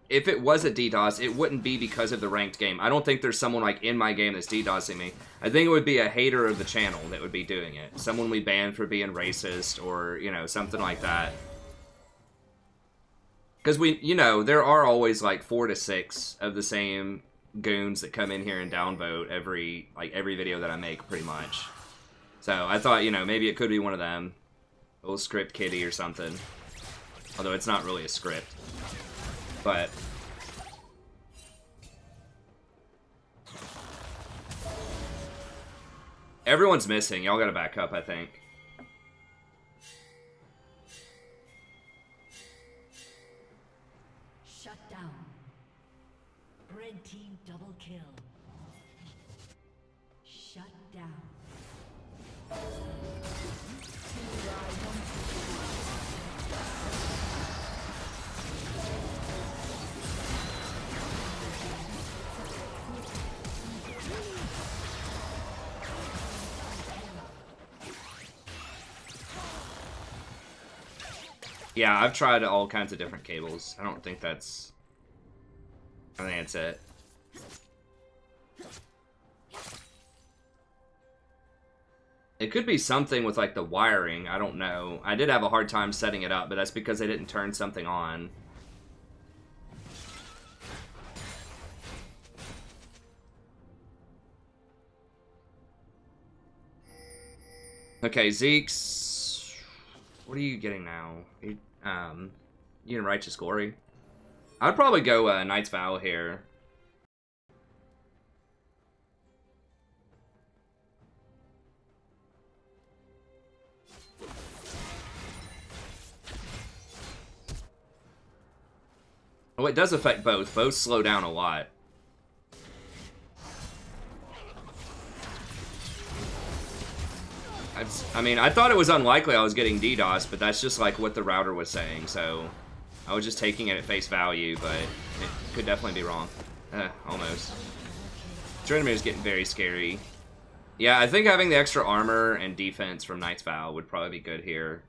if it was a DDoS, it wouldn't be because of the ranked game. I don't think there's someone like in my game that's DDoSing me. I think it would be a hater of the channel that would be doing it. Someone we banned for being racist or, you know, something like that. Because we, you know, there are always like 4 to 6 of the same goons that come in here and downvote every video that I make, pretty much. So I thought, you know, maybe it could be one of them. A little script kitty or something. Although it's not really a script. But... everyone's missing. Y'all gotta back up, I think. Shut down. Red team double kill. Shut down. Yeah, I've tried all kinds of different cables. I don't think that's... I think that's it. It could be something with, like, the wiring. I don't know. I did have a hard time setting it up, but that's because I didn't turn something on. Okay, Zeke's... What are you getting now? You in Righteous Glory? I'd probably go Knight's Vow here. Oh, it does affect both. Both slow down a lot. I mean, I thought it was unlikely I was getting DDoS, but that's just like what the router was saying, so I was just taking it at face value, but it could definitely be wrong. Almost. Tournament is getting very scary. Yeah, I think having the extra armor and defense from Knight's Vow would probably be good here.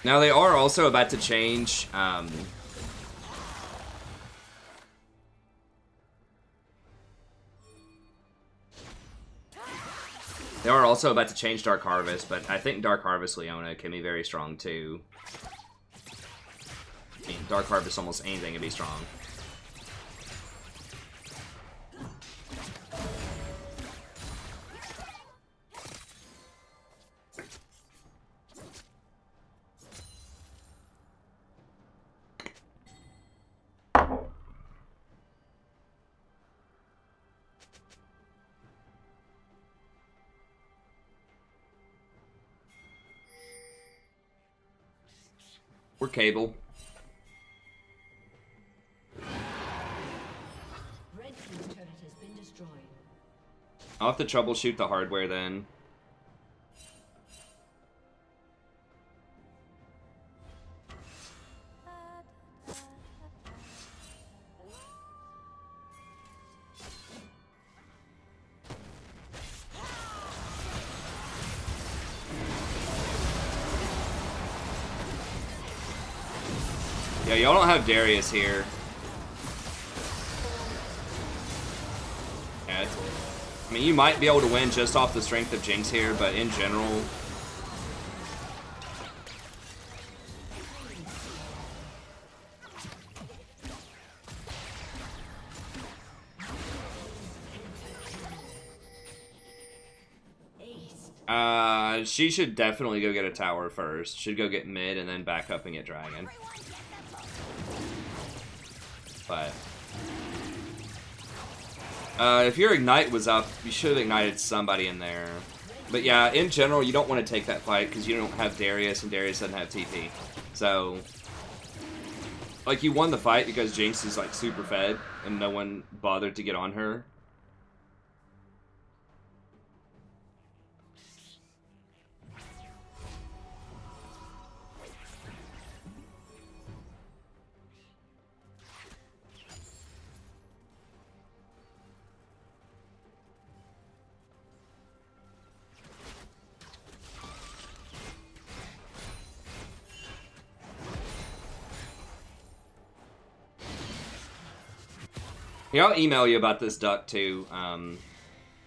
Now, they are also about to change... They are also about to change Dark Harvest, but I think Dark Harvest Leona can be very strong too. I mean, Dark Harvest almost anything can be strong. Or Cable. Red team's turret has been destroyed. I'll have to troubleshoot the hardware then. Yeah, y'all don't have Darius here. Yeah, I mean, you might be able to win just off the strength of Jinx here, but in general... she should definitely go get a tower first. Should go get mid and then back up and get dragon. But if your Ignite was up, you should have ignited somebody in there. But yeah, in general, you don't want to take that fight because you don't have Darius, and Darius doesn't have TP. So, like, you won the fight because Jinx is, like, super fed, and no one bothered to get on her. Yeah, I'll email you about this duck too,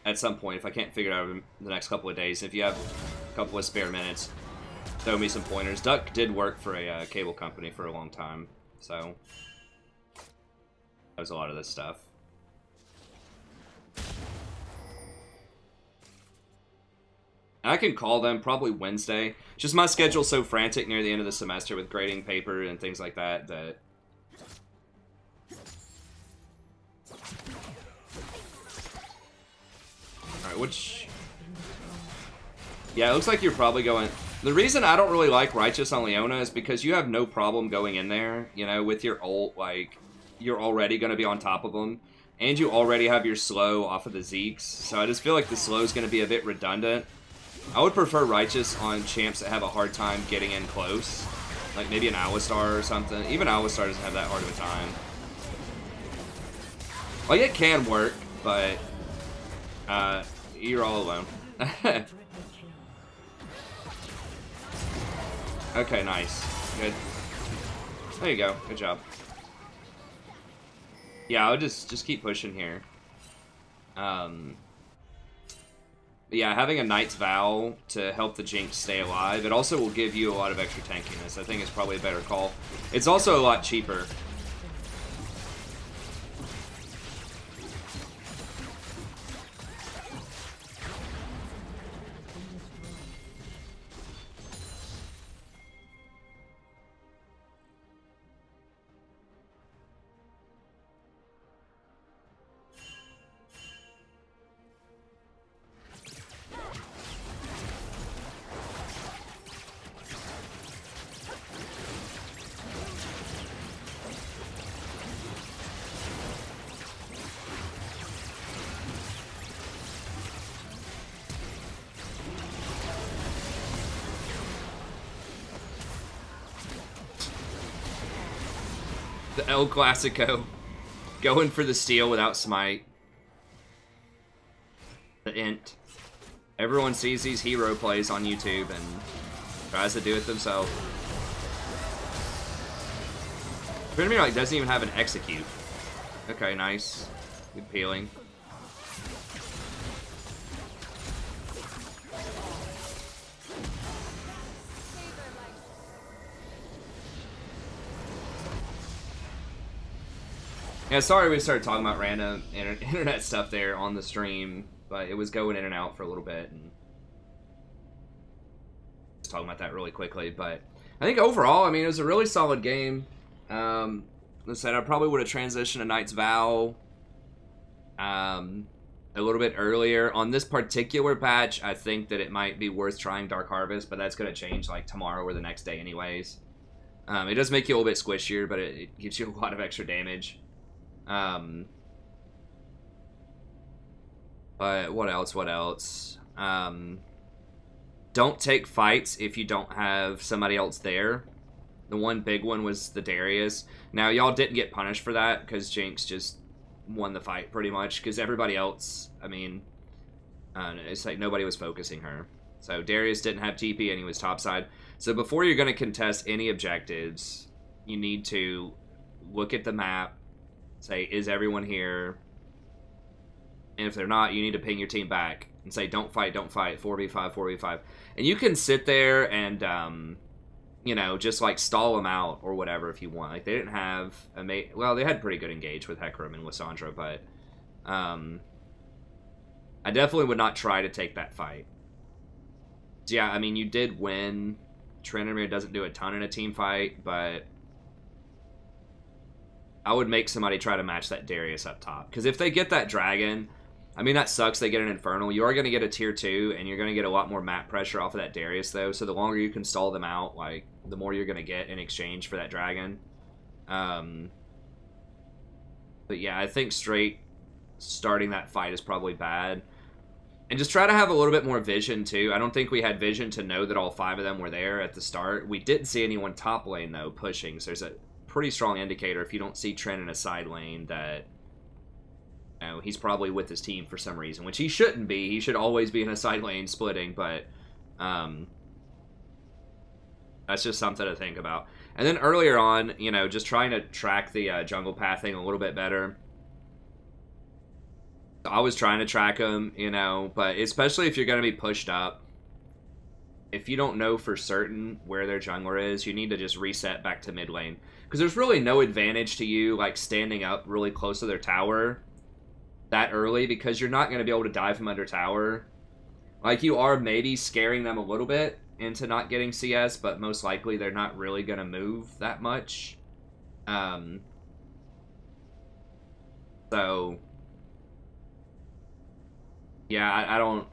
at some point if I can't figure it out in the next couple of days. If you have a couple of spare minutes, throw me some pointers. Duck did work for a cable company for a long time, so that was a lot of this stuff. I can call them probably Wednesday. Just my schedule's so frantic near the end of the semester with grading paper and things like that that... Alright, which... Yeah, it looks like you're probably going The reason I don't really like Righteous on Leona is because you have no problem going in there, you know, with your ult, like, you're already going to be on top of them, and you already have your slow off of the Zeeks, so I just feel like the slow is going to be a bit redundant. I would prefer Righteous on champs that have a hard time getting in close, like maybe an Alistar or something. Even Alistar doesn't have that hard of a time. Like, it can work, but you're all alone. Okay, nice. Good. There you go. Good job. Yeah, I'll just keep pushing here. Yeah, having a Knight's Vow to help the Jinx stay alive, it also will give you a lot of extra tankiness. I think it's probably a better call. It's also a lot cheaper. The El Clasico. Going for the steal without smite. The int. Everyone sees these hero plays on YouTube and tries to do it themselves. Tryndamere like doesn't even have an execute. Okay, nice. Good peeling. Yeah, sorry we started talking about random internet stuff there on the stream, but it was going in and out for a little bit, and just talking about that really quickly. But I think overall, I mean, it was a really solid game. Like I said, I probably would have transitioned to Knight's Vow a little bit earlier. On this particular patch, I think that it might be worth trying Dark Harvest, but that's going to change like tomorrow or the next day anyways. It does make you a little bit squishier, but it gives you a lot of extra damage. But what else? Don't take fights if you don't have somebody else there. The one big one was the Darius. Now, y'all didn't get punished for that because Jinx just won the fight pretty much because everybody else, I mean, it's like nobody was focusing her. So Darius didn't have TP and he was topside. So before you're going to contest any objectives, you need to look at the map, say, is everyone here? And if they're not, you need to ping your team back and say, don't fight, 4v5, 4v5. And you can sit there and, you know, just like stall them out or whatever if you want. Like, they didn't have well, they had pretty good engage with Hecarim and Lissandra, but I definitely would not try to take that fight. So, yeah, I mean, you did win. Tryndamere doesn't do a ton in a team fight, but I would make somebody try to match that Darius up top. Because if they get that dragon, I mean, that sucks they get an Infernal. You are going to get a tier 2, and you're going to get a lot more map pressure off of that Darius, though. So the longer you can stall them out, like, the more you're going to get in exchange for that dragon. But yeah, I think straight starting that fight is probably bad. And just try to have a little bit more vision, too. I don't think we had vision to know that all 5 of them were there at the start. We didn't see anyone top lane, though, pushing. So there's a pretty strong indicator if you don't see Trent in a side lane that, you know, he's probably with his team for some reason, which he shouldn't be. He should always be in a side lane splitting, but that's just something to think about. And then earlier on, you know, just trying to track the jungle pathing a little bit better. I was trying to track them, you know, but especially if you're going to be pushed up, if you don't know for certain where their jungler is, you need to just reset back to mid lane. Because there's really no advantage to you, like, standing up really close to their tower that early, because you're not going to be able to dive from under tower. Like, you are maybe scaring them a little bit into not getting CS, but most likely they're not really going to move that much. So, yeah, I don't...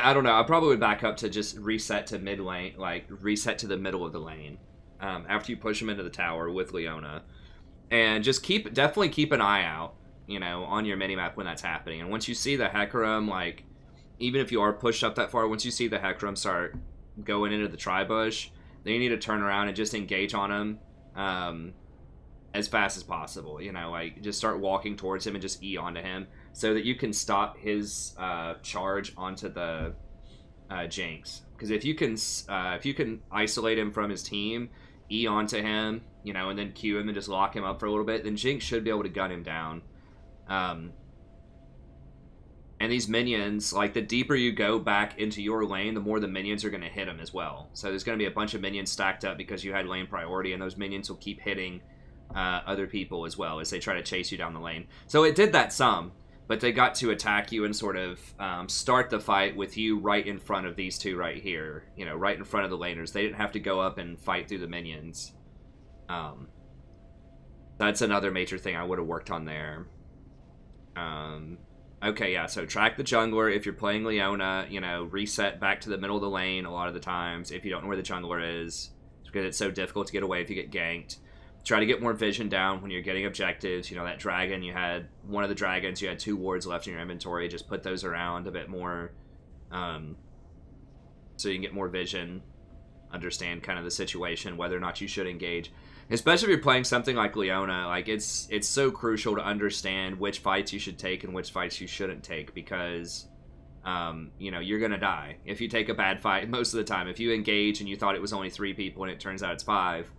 I don't know. I probably would back up to just reset to mid lane, like reset to the middle of the lane after you push him into the tower with Leona, and just definitely keep an eye out, you know, on your minimap when that's happening. And once you see the Hecarim, like even if you are pushed up that far, once you see the Hecarim start going into the tri-bush, then you need to turn around and just engage on him as fast as possible. You know, like just start walking towards him and just E onto him so that you can stop his charge onto the Jinx. Because if you can isolate him from his team, E onto him, you know, and then Q him and just lock him up for a little bit, then Jinx should be able to gun him down. And these minions, like the deeper you go back into your lane, the more the minions are going to hit him as well. So there's going to be a bunch of minions stacked up because you had lane priority, and those minions will keep hitting other people as well as they try to chase you down the lane. So it did that some, but they got to attack you and sort of start the fight with you right in front of these two right here, you know, right in front of the laners. They didn't have to go up and fight through the minions. That's another major thing I would have worked on there. Okay, yeah, so track the jungler. If you're playing Leona, you know, reset back to the middle of the lane a lot of the times if you don't know where the jungler is, because it's so difficult to get away if you get ganked. Try to get more vision down when you're getting objectives. You know, that dragon, you had one of the dragons, you had 2 wards left in your inventory. Just put those around a bit more so you can get more vision, understand kind of the situation, whether or not you should engage. Especially if you're playing something like Leona, like it's so crucial to understand which fights you should take and which fights you shouldn't take, because you know, you're gonna die if you take a bad fight most of the time. If you engage and you thought it was only 3 people and it turns out it's 5,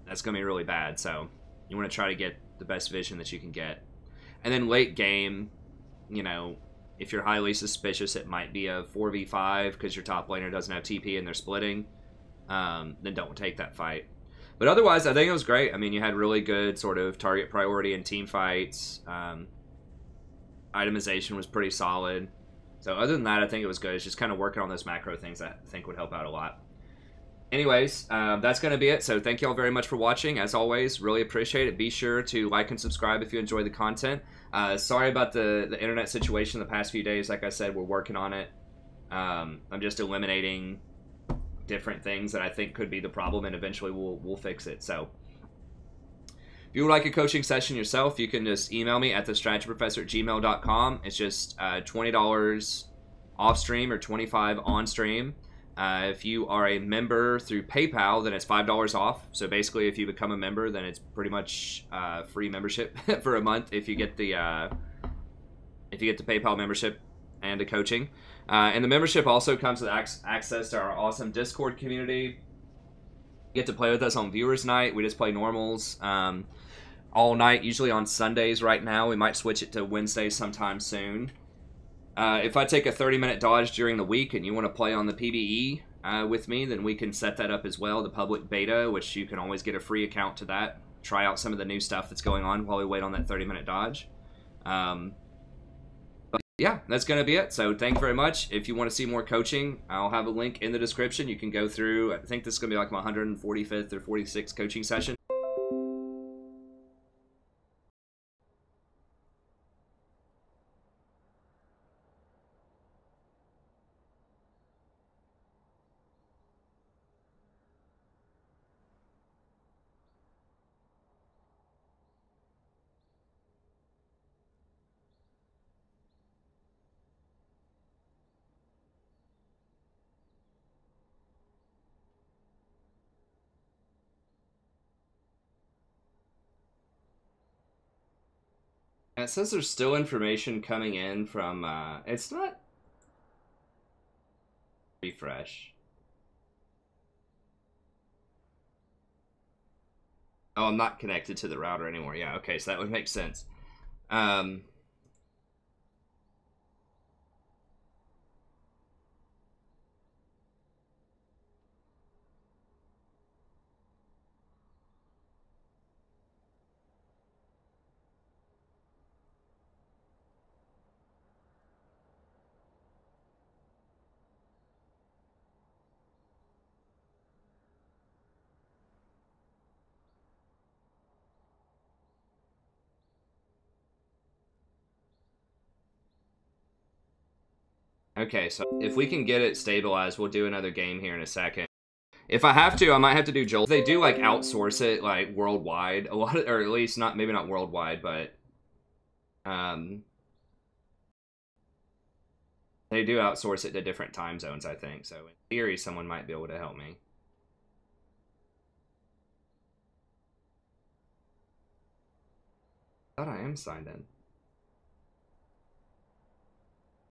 that's gonna be really bad. So you want to try to get the best vision that you can get. And then late game, you know, if you're highly suspicious it might be a 4v5 because your top laner doesn't have TP and they're splitting, then don't take that fight. But otherwise, I think it was great. I mean, you had really good sort of target priority in team fights. Itemization was pretty solid. So other than that, I think it was good. It's just kind of working on those macro things that I think would help out a lot. Anyways, that's going to be it. So thank you all very much for watching. As always, really appreciate it. Be sure to like and subscribe if you enjoy the content. Sorry about the internet situation the past few days. Like I said, we're working on it. I'm just eliminating different things that I think could be the problem, and eventually we'll fix it. So if you would like a coaching session yourself, you can just email me at thestrategyprofessor@gmail.com. It's just $20 off stream or $25 on stream. If you are a member through PayPal, then it's $5 off. So basically, if you become a member, then it's pretty much free membership for a month if you get the PayPal membership and the coaching. And the membership also comes with access to our awesome Discord community. You get to play with us on Viewers Night. We just play normals all night, usually on Sundays right now. We might switch it to Wednesdays sometime soon. If I take a 30-minute dodge during the week and you want to play on the PvE with me, then we can set that up as well, the public beta, which you can always get a free account to that. Try out some of the new stuff that's going on while we wait on that 30-minute dodge. Yeah, that's going to be it. So thank you very much. If you want to see more coaching, I'll have a link in the description. You can go through, I think this is going to be like my 145th or 46th coaching session. It says there's still information coming in from, it's not refresh. Oh, I'm not connected to the router anymore. Yeah, okay, so that would make sense. Okay, so if we can get it stabilized, we'll do another game here in a second. If I have to, I might have to do Joel. They do like outsource it like worldwide a lot, or at least not, maybe not worldwide, but they do outsource it to different time zones, I think. So in theory, someone might be able to help me. I thought I am signed in.